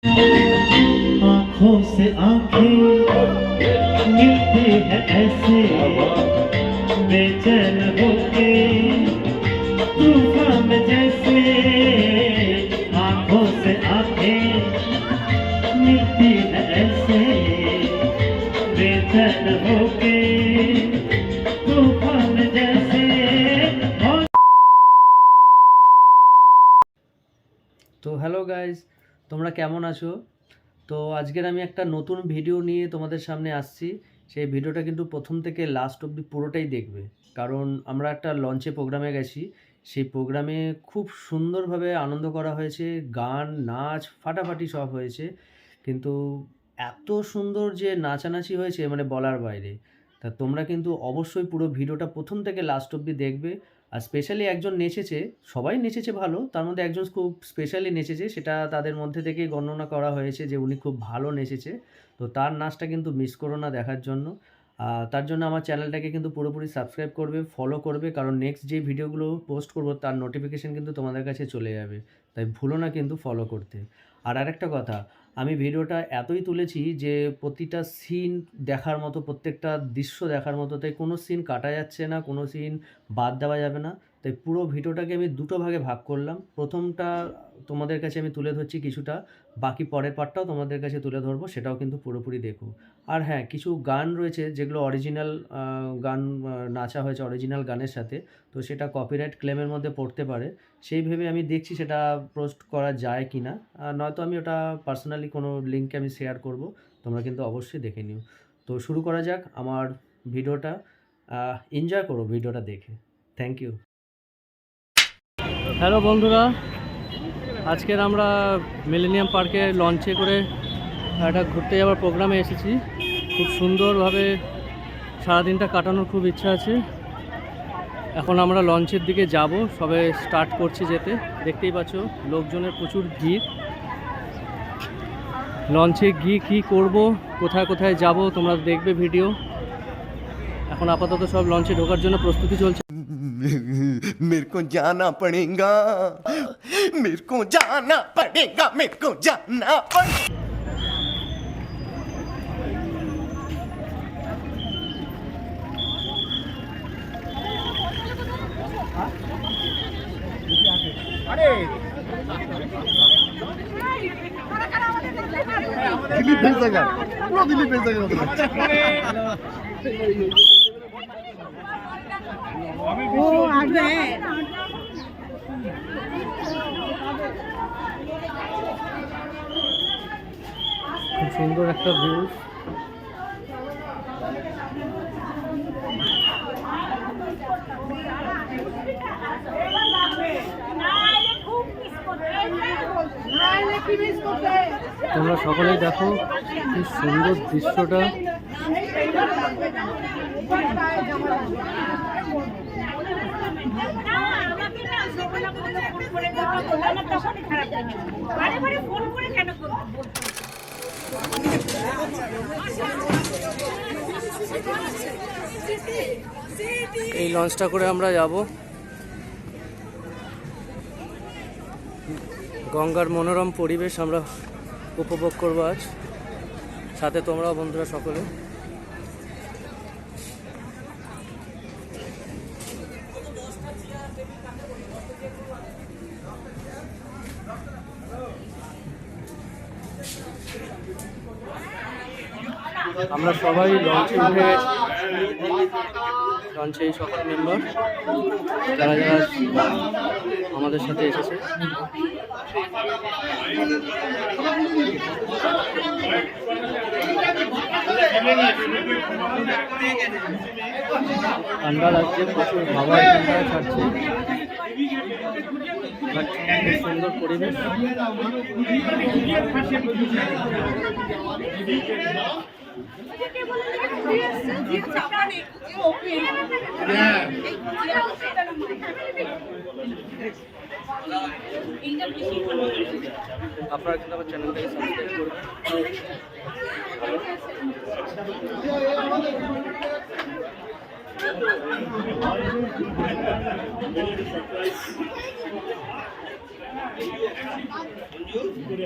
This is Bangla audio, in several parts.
आंखों से आंखें मिलती है ऐसे बेचैन होके तूफान जैसे आंखों से आंखें मिलती है ऐसे बेचैन होके तूफान जैसे। তো হ্যালো গাইজ, তোমরা কেমন আছো? তো আজকের আমি একটা নতুন ভিডিও নিয়ে তোমাদের সামনে আসছি। সেই ভিডিওটা কিন্তু প্রথম থেকে লাস্ট অবধি পুরোটাই দেখবে, কারণ আমরা একটা লঞ্চে প্রোগ্রামে গেছি। সেই প্রোগ্রামে খুব সুন্দরভাবে আনন্দ করা হয়েছে, গান নাচ ফাটাফাটি সব হয়েছে, কিন্তু এত সুন্দর যে নাচানাচি হয়েছে মানে বলার বাইরে। তা তোমরা কিন্তু অবশ্যই পুরো ভিডিওটা প্রথম থেকে লাস্ট অবধি দেখবে। আর স্পেশালি একজন নেচেছে, সবাই নেচেছে ভালো, তার মধ্যে একজন খুব স্পেশালি নেচেছে, সেটা তাদের মধ্যে থেকেই গণনা করা হয়েছে যে উনি খুব ভালো নেচেছে। তো তার নাচটা কিন্তু মিস করো না দেখার জন্য। তার জন্য আমার চ্যানেলটাকে কিন্তু পুরোপুরি সাবস্ক্রাইব করবে, ফলো করবে, কারণ নেক্সট যে ভিডিওগুলো পোস্ট করব তার নোটিফিকেশান কিন্তু তোমাদের কাছে চলে যাবে। তাই ভুলো না কিন্তু ফলো করতে। আর আরেকটা কথা, আমি ভিডিওটা এতই তুলেছি যে প্রতিটা সিন দেখার মতো, প্রত্যেকটা দৃশ্য দেখার মতো, তাই কোনো সিন কাটা যাচ্ছে না, কোনো সিন বাদ দেওয়া যাবে না। তাই পুরো ভিডিওটাকে আমি দুটো ভাগে ভাগ করলাম। প্রথমটা তোমাদের কাছে আমি তুলে ধরছি কিছুটা, বাকি পরের পার্টটাও তোমাদের কাছে তুলে ধরবো, সেটাও কিন্তু পুরোপুরি দেখো। আর হ্যাঁ, কিছু গান রয়েছে যেগুলো অরিজিনাল গান নাচা হয়েছে অরিজিনাল গানের সাথে, তো সেটা কপিরাইট ক্লেমের মধ্যে পড়তে পারে। সেই ভেবে আমি দেখছি সেটা পোস্ট করা যায় কি না, নয়তো আমি ওটা পার্সোনালি কোনো লিঙ্কে আমি শেয়ার করব, তোমরা কিন্তু অবশ্যই দেখে নিও। তো শুরু করা যাক আমার ভিডিওটা। এনজয় করো ভিডিওটা দেখে। Thank you. হ্যালো বন্ধুরা, আজকের আমরা মিলেনিয়াম পার্কে লঞ্চে করে একটা ঘুরতে যাওয়ার প্রোগ্রামে এসেছি। খুব সুন্দরভাবে সারাদিনটা কাটানোর খুব ইচ্ছা আছে। এখন আমরা লঞ্চের দিকে যাব, সবে স্টার্ট করছি যেতে। দেখতেই পাচ্ছ লোকজনের প্রচুর ভিড়। লঞ্চে গিয়ে কী করব, কোথায় কোথায় যাব তোমরা দেখবে ভিডিও। এখন আপাতত সব লঞ্চে ঢোকার জন্য প্রস্তুতি চলছে। मेरे को जाना पड़ेगा, मेरे को जाना पड़ेगा, मेरे को जाना पड़ेगा। दिलीप भेज देगा, पूरा दिलीप भेज देगा। ও আসবে। খুব সুন্দর একটা ভিউ। তোমরা সকলেই দেখো কি সুন্দর দৃশ্যটা। এই লঞ্চটা করে আমরা যাব গঙ্গার মনোরম পরিবেশ আমরা উপভোগ করবো আজ, সাথে তোমরাও বন্ধুরা সকলে। আমরা সবাই লঞ্চে উঠে গেছি। লঞ্চে এই সকল মেম্বার যারা যারা আমাদের সাথে এসেছে। ঠান্ডা লাগছে, প্রচুর হাওয়া ঠান্ডা ছাড়ছে, খুব সুন্দর পরিবেশ। আপনারা কিন্তু আমার চ্যানেলটাকে সাবস্ক্রাইব করবেন।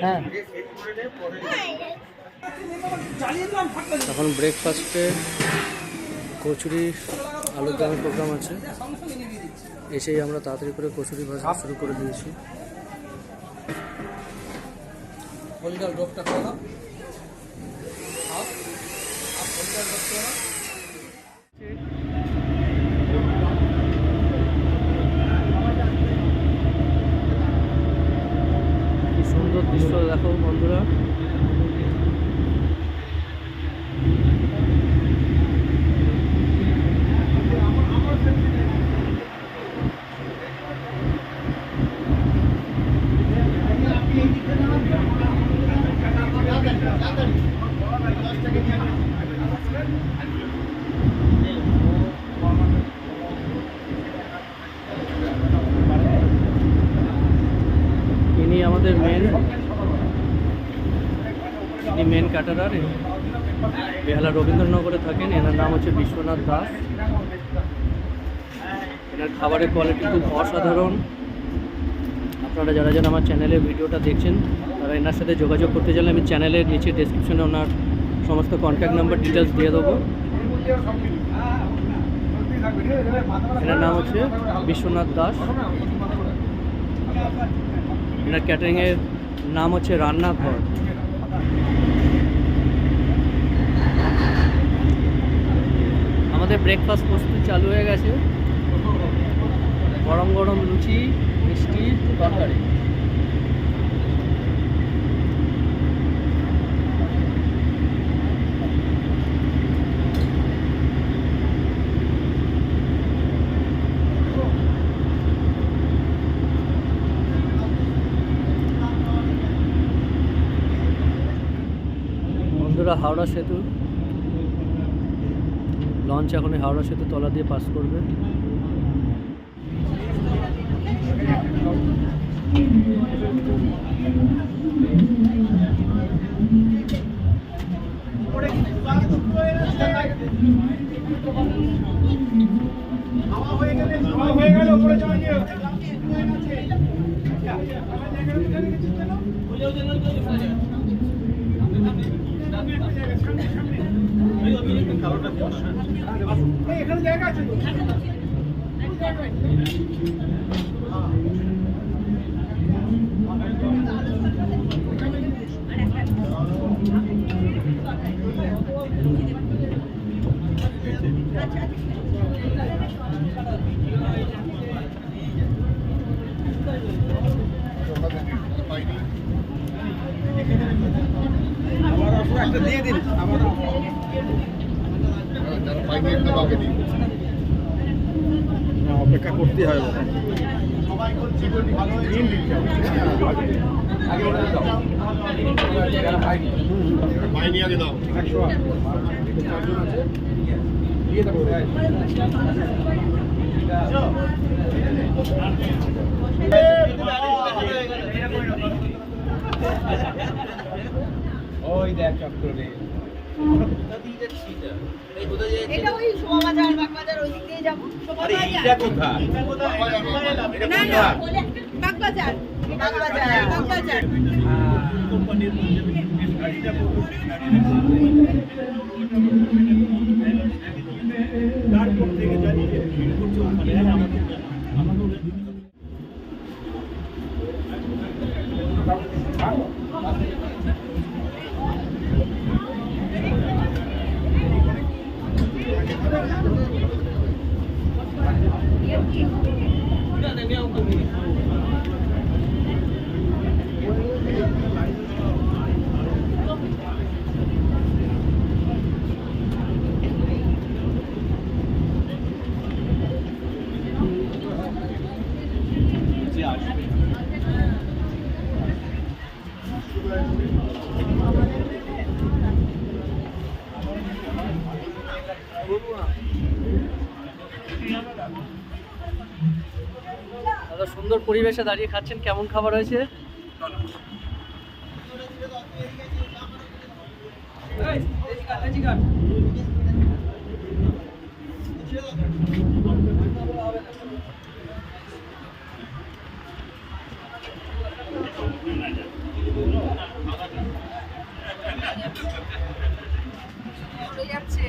হ্যাঁ, এখন ব্রেকফাস্টে কচুরি আলুর দমের প্রোগ্রাম আছে। এসেই আমরা তাড়াতাড়ি করে কচুরি ভাজা শুরু করে দিয়েছি। কি সুন্দর দৃশ্য দেখো বন্ধুরা। ইনি আমাদের মেন ক্যাটারার, বেহালা রবীন্দ্রনগরে থাকেন। এনার নাম হচ্ছে বিশ্বনাথ দাস। এনার খাবারের কোয়ালিটি খুব অসাধারণ। আপনারা যারা যারা আমার চ্যানেলের ভিডিওটা দেখছেন তারা এনার সাথে যোগাযোগ করতে চাইলে আমি চ্যানেলের নিচে ডেসক্রিপশনে ওনার সমস্ত কন্ট্যাক্ট নাম্বার ডিটেলস দিয়ে দেবো। এনার নাম হচ্ছে বিশ্বনাথ দাস। এনার ক্যাটারিংয়ের নাম হচ্ছে রান্নাঘর। আমাদের ব্রেকফাস্ট প্রস্তুত চালু হয়ে গেছে। গরম গরম লুচি, মিষ্টি, তরকারি। বন্ধুরা, হাওড়া সেতু লঞ্চ এখন হাওড়া সেতু তলা দিয়ে পাস করবে। এখানে জায়গা আছে তো। একটা দিয়ে দিন। অপেক্ষা করতে হয়। ওই দেখ চক্করে এটা ওই শোভাবাজার বাগবাজার ওই দিক দিয়ে যাবো। এটা কোথায়? না না বাগবাজার বাগবাজার বাগবাজার। কোম্পানির তারপর থেকে জানি যে ভিড় করছে ওখানে আমাদের দাদা, সুন্দর পরিবেশে দাঁড়িয়ে খাচ্ছেন, কেমন খাবার হয়েছে? চলে যাচ্ছে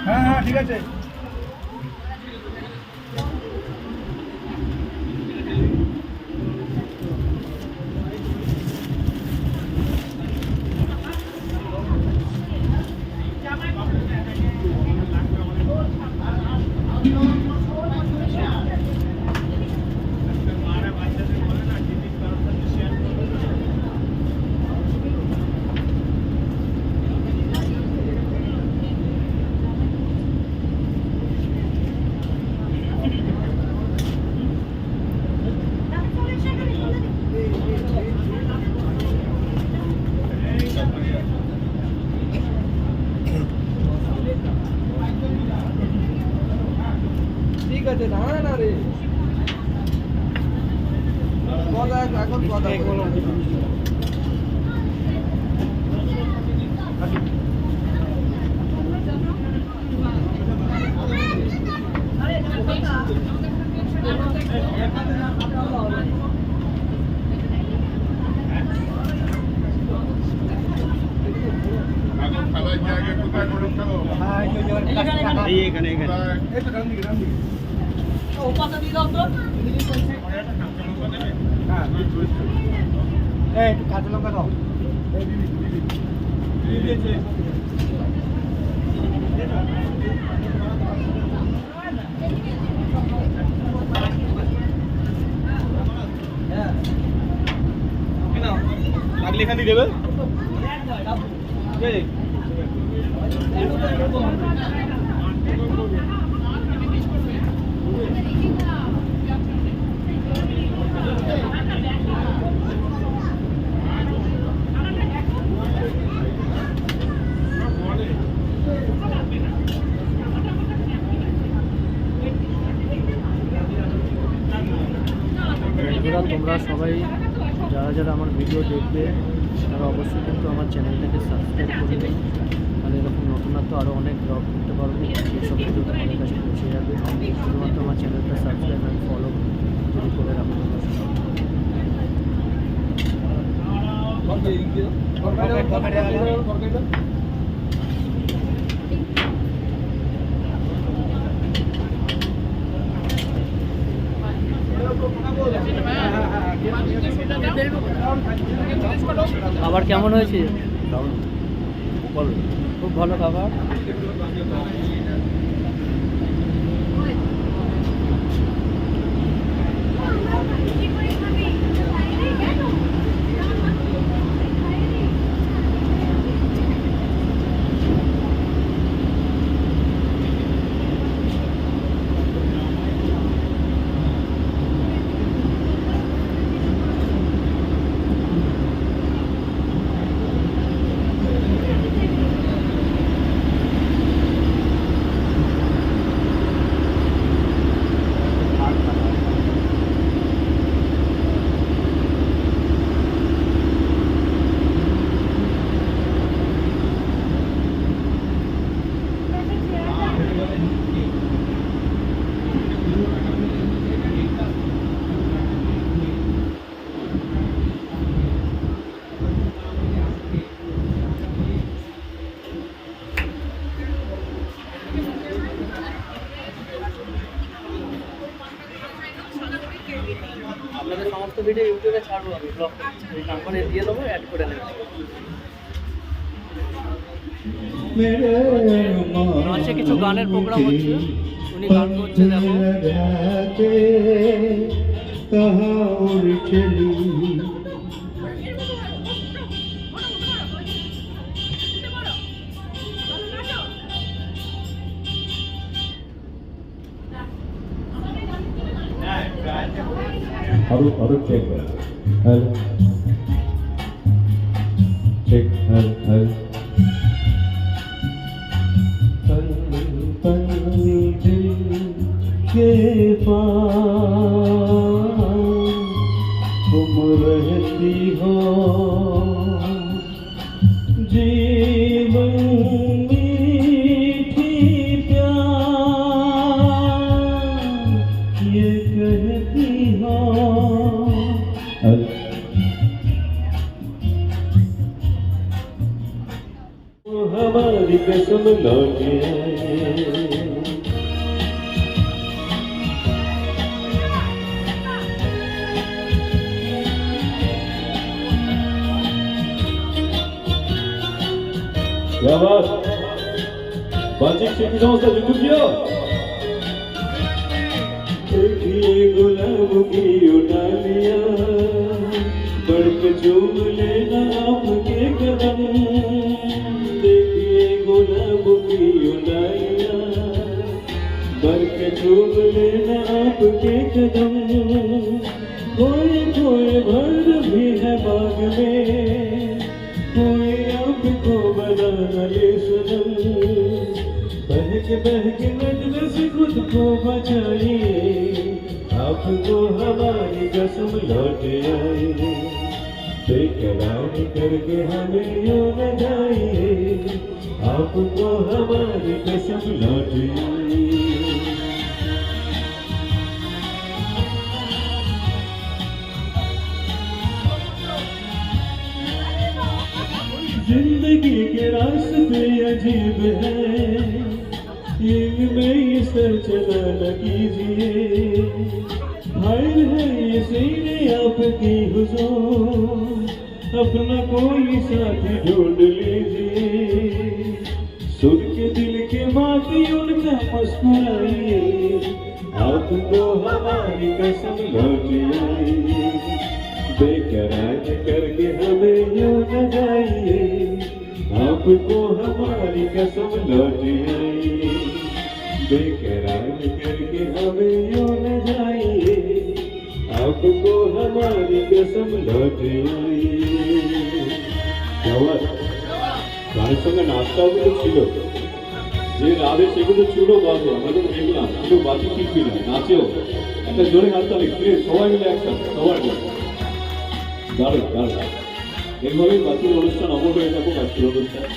হ্যাঁ হ্যাঁ ঠিক আছে। ঠিক আছে, দাঁড়া না রে, এখন কথা এখানে একটু কাঁচা লঙ্কা দাও। লাগলে এখান দিয়ে দেবে। তোমরা সবাই যারা যারা আমার ভিডিও দেখবে তারা অবশ্যই কিন্তু আমার চ্যানেলটাকে সাবস্ক্রাইব করবে, তাহলে এরকম নতুনত্ব আরও অনেক ব্লগ করতে পারবে, সেসব ভিডিও তোমাদের কাছে পৌঁছে যাবে। শুধুমাত্র আমার চ্যানেলটা সাবস্ক্রাইব অ্যান্ড ফলো যদি করে রাখো তোমরা। খাবার কেমন হয়েছে? খুব ভালো খাবার। ভিডিও ইউটিউবে ছাড়বো, আমি ব্লগ ওই নাম্বারে দিয়ে দেবো, অ্যাড করে নেবো। আজকে কিছু গানের প্রোগ্রাম হচ্ছে, উনি গান করছে দেখো। और चेक हेलो चेक हेलो पल पल दिल के पास तुम रहती हो जीवन मीठी प्यार ये कहती हो हमारी कसम लौट आए क्या बात बातचीत की समस्या जुटू किया देखिए गुलाब की उड़ालियां बढ़ के चूम लेना आपके कदम देखिए गुलाब की उड़ालियां बढ़ के चूम लेना आपके कदम कोई कोई भर भी है बाग में कोई आपको बनाना ये सनम बहक नजर से खुद को बचाइए आपको हमारी कसम लौट आई बेकरार करके हमें यूं न जाइए आपको हमारी कसम लौट आई जिंदगी के रास्ते अजीब है इनमें ये सर चला न कीजिए हायर है ये सीने आपकी हुजूर अपना कोई साथी ढूंढ लीजिए सुन के दिल के बाती उनका मुस्कुराइए आपको हमारी कसम लौट आई बेकरार करके हमें यूं न जाइए आपको हमारी कसम लौट आई बेकरार करके हमें यूं न जाइए आपको हमारी कसम लौट आई গানের সঙ্গে নাচটাও কিন্তু ছিল যে রাধে সেগুলো ছিল বাজে আমরা তো দেখলাম কিন্তু বাজি শিখবি না নাচেও একটা জোরে নাচতে হবে সবাই মিলে একসাথে সবার দারুণ দারুণ এইভাবেই বাকির অনুষ্ঠান অমর হয়ে থাকুক আজকের অনুষ্ঠান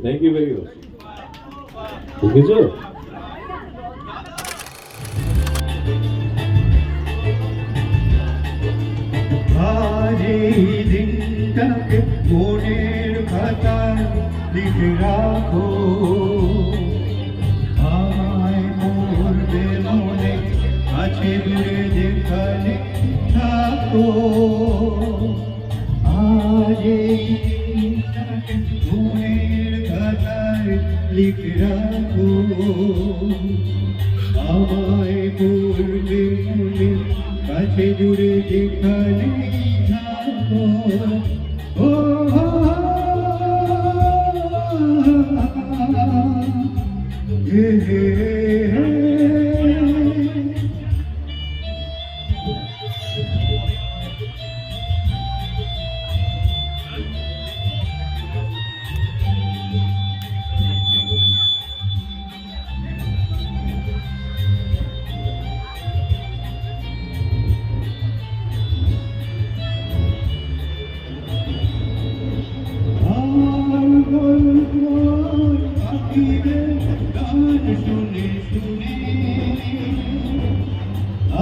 থ্যাংক ইউ ভেরি মাচ বুঝেছো आज এই দিনটাকে মনের খাতায় লিখে রাখো আমায় মরবে মনে আছে দূরে যেখানে থাকো আজ এই দিনটাকে মনের খাতায় লিখে রাখো আমায় মরবে মনে কাছে দূরে যেখানে থাকো ও হে হে শুনে শুনে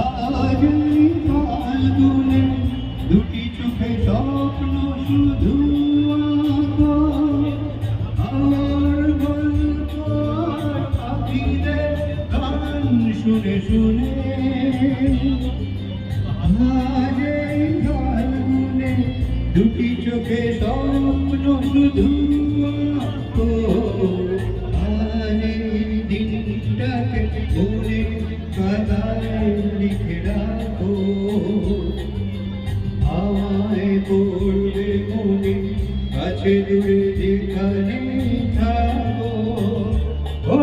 আজ কাল তুলে দুটি চোখে স্বপ্ন শুধু আর গল্প পাখিদের গান শুনে শুনে আজ এই ফাল্গুনে দুটি চোখে স্বপ্ন শুধু আঁকো। আর এই দিনটাকে মনে কাদায় লিখে রাখো। আমায় পড়বে মনে কাছে দূরে যেখানে থাকো। ও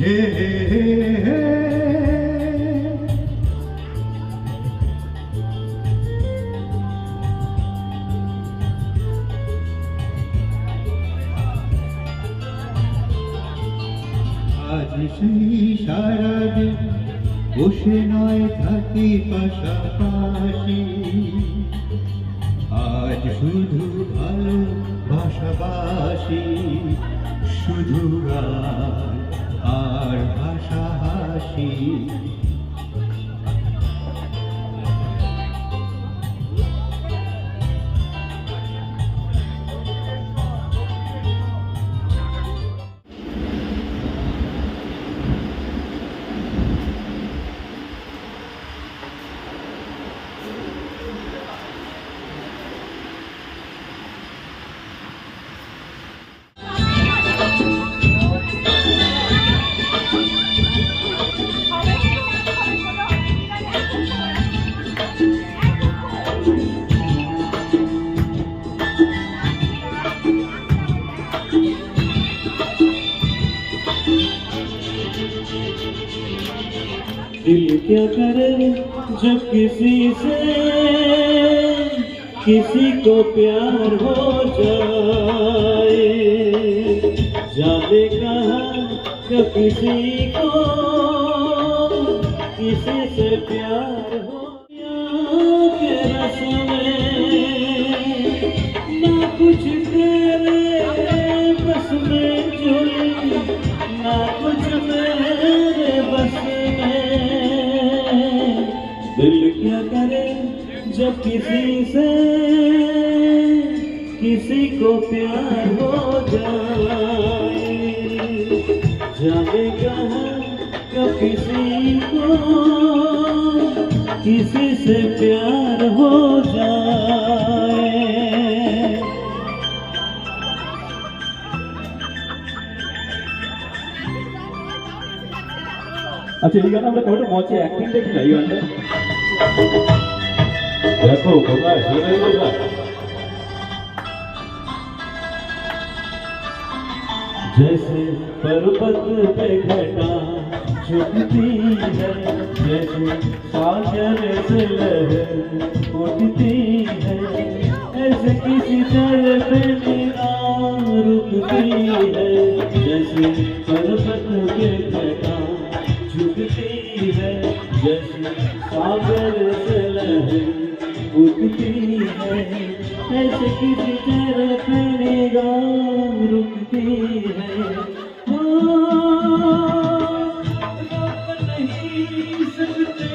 হে হে হে। আজ সেই সারাদিন বসে নয় থাকি পাশাপাশি। আজ শুধু ভালো ভাষাবাসি, শুধু গান আর ভাষাহাসি। दिल क्या करे जब किसी से किसी को प्यार हो जाए, जाने कहाँ कब किसी को किसी से प्यार हो के रस में ना कुछ तेरे बस में जुड़ी, ना कुछ मेरे बस में। दिल क्या करे जब किसी से किसी को प्यार हो जाए, जाने कहाँ कब किसी को किसी से प्यार हो जाए। আচ্ছা এই গানে আমরা কতটা মজা অ্যাক্টিং দেখি না এই গানটা দেখো কোথায় শোনাই কোথায় जैसे पर्वत पे घटा झुकती है, जैसे सागर से लहर उठती है, ऐसे किसी तरह पे निगाह रुकती है। जैसे पर्वत पे घटा झुकती है, जैसे सागर से लहर उठती है, ऐसे किसी तरह पे निगाह रुकती है। रोक नहीं सकते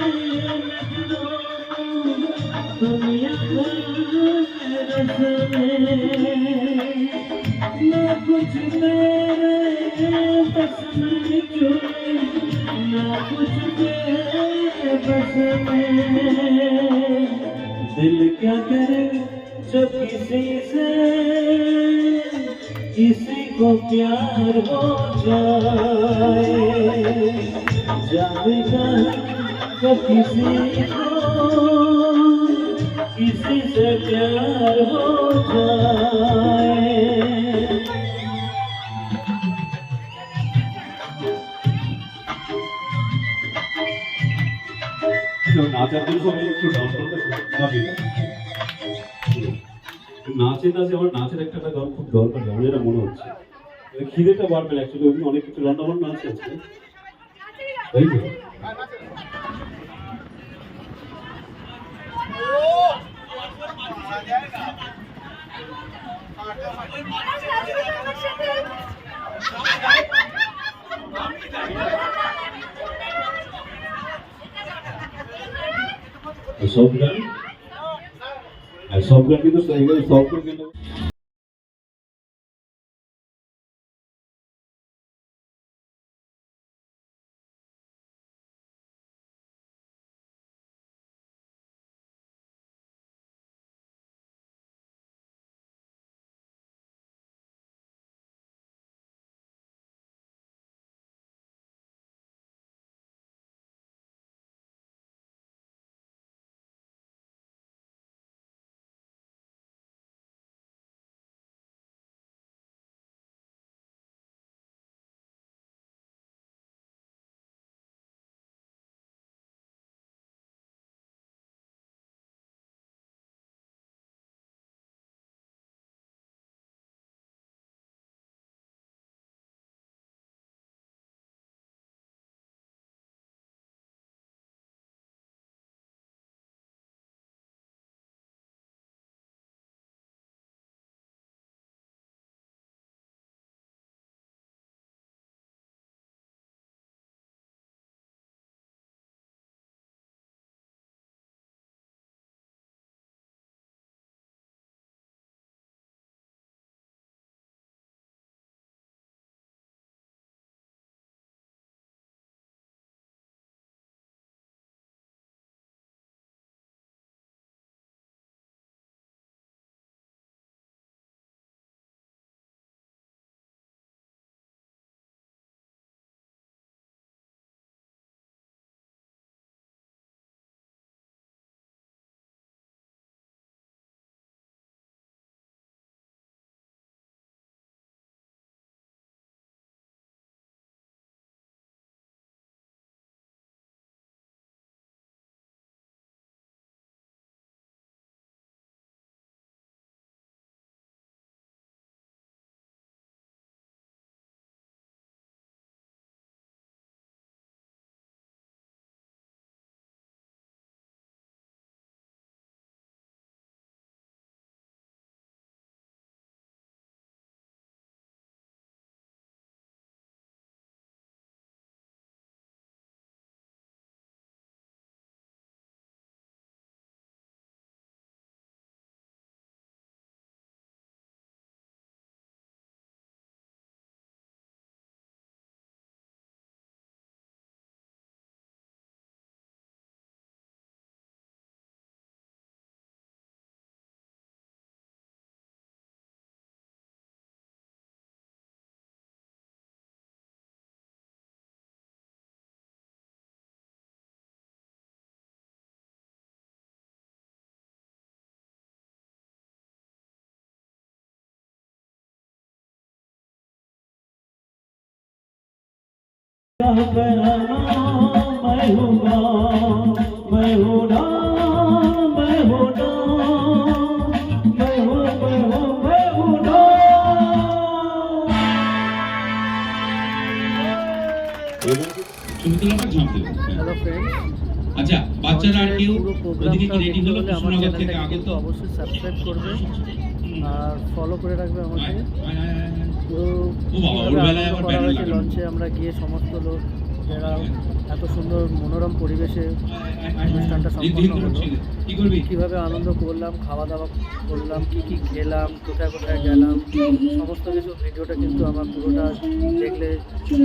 दुनिया भर रस में, ना कुछ मेरे बस में जुड़े, ना कुछ मेरे बस में। दिल क्या करे जब किसी से किसी को प्यार हो जाए, जाने कहाँ कब किसी को किसी से प्यार हो जाए। নাচার জন্য আমি একটু ডাউন করতে ভাবি নাচে নাচে আমার নাচের একটা গান খুব দরকার আমার যেটা মনে হচ্ছে খিদেটা বাড়বে অ্যাকচুয়ালি ওই অনেক কিছু রান্না বান্না আছে আজকে তাই তো সব গান কিন্তু সব গান কিন্তু ছবি তোলাটা ঝাঁপ দেবে। হ্যালো ফ্রেন্ডস, আচ্ছা, বাচ্চারা আর কেউ পুরো ওদিকে প্রোগ্রামটা কি রেডি দেখতে হলো হলে আমার কৃষ্ণনগর থেকে চ্যানেলটাকে আগত? কিন্তু অবশ্যই সাবস্ক্রাইব করবে আর ফলো করে রাখবে আমাকে। পুরো ও বাবা, ওর কিভাবে বেলায় আনন্দ আবার করা ব্যানার হয়েছে লাগানো। লঞ্চে আমরা গিয়ে সমস্ত লোক যারা এত সুন্দর মনোরম পরিবেশে অনুষ্ঠানটা সম্পন্ন হলো, কি করবি? কীভাবে আনন্দ করলাম, খাওয়া দাওয়া করলাম, কী কী খেলাম, কোথায় কোথায় গেলাম, সমস্ত কিছু ভিডিওটা কিন্তু আমার পুরোটা দেখলে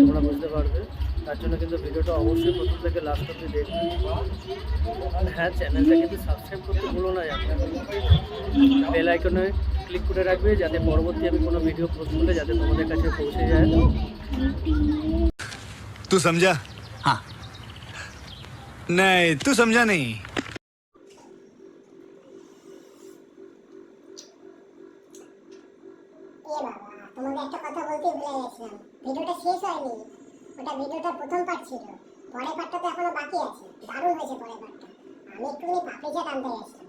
তোমরা বুঝতে পারবে। তার জন্য কিন্তু ভিডিওটা অবশ্যই প্রথম থেকে লাস্ট অবধি দেখবে। আর হ্যাঁ, চ্যানেলটা কিন্তু সাবস্ক্রাইব করতে ভুলো না, বেল আইকনে ক্লিক করে রাখবে যাতে পরবর্তী আমি কোনো ভিডিও পোস্ট করলে যাতে তোমাদের কাছে পৌঁছে যায়। तू समझा? हाँ। नहीं, तू समझा नहीं। তোমাকে একটা কথা বলতে ভুলে গেছিলাম, ভিডিওটা শেষ হয়নি, ওটা ভিডিওটার প্রথম পার্ট ছিল, পরের পার্টটা তো এখনো বাকি আছে। দারুণ হয়েছে পরের পার্টটা। আমি একটুখানি পাপড়ি চাট আনতে গেছিলাম,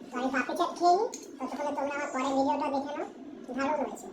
তো আমি পাপড়ি চাট খেয়ে নিই, ততক্ষণে তোমরা আমার পরের ভিডিওটা দেখে নাও, দারুণ হয়েছে।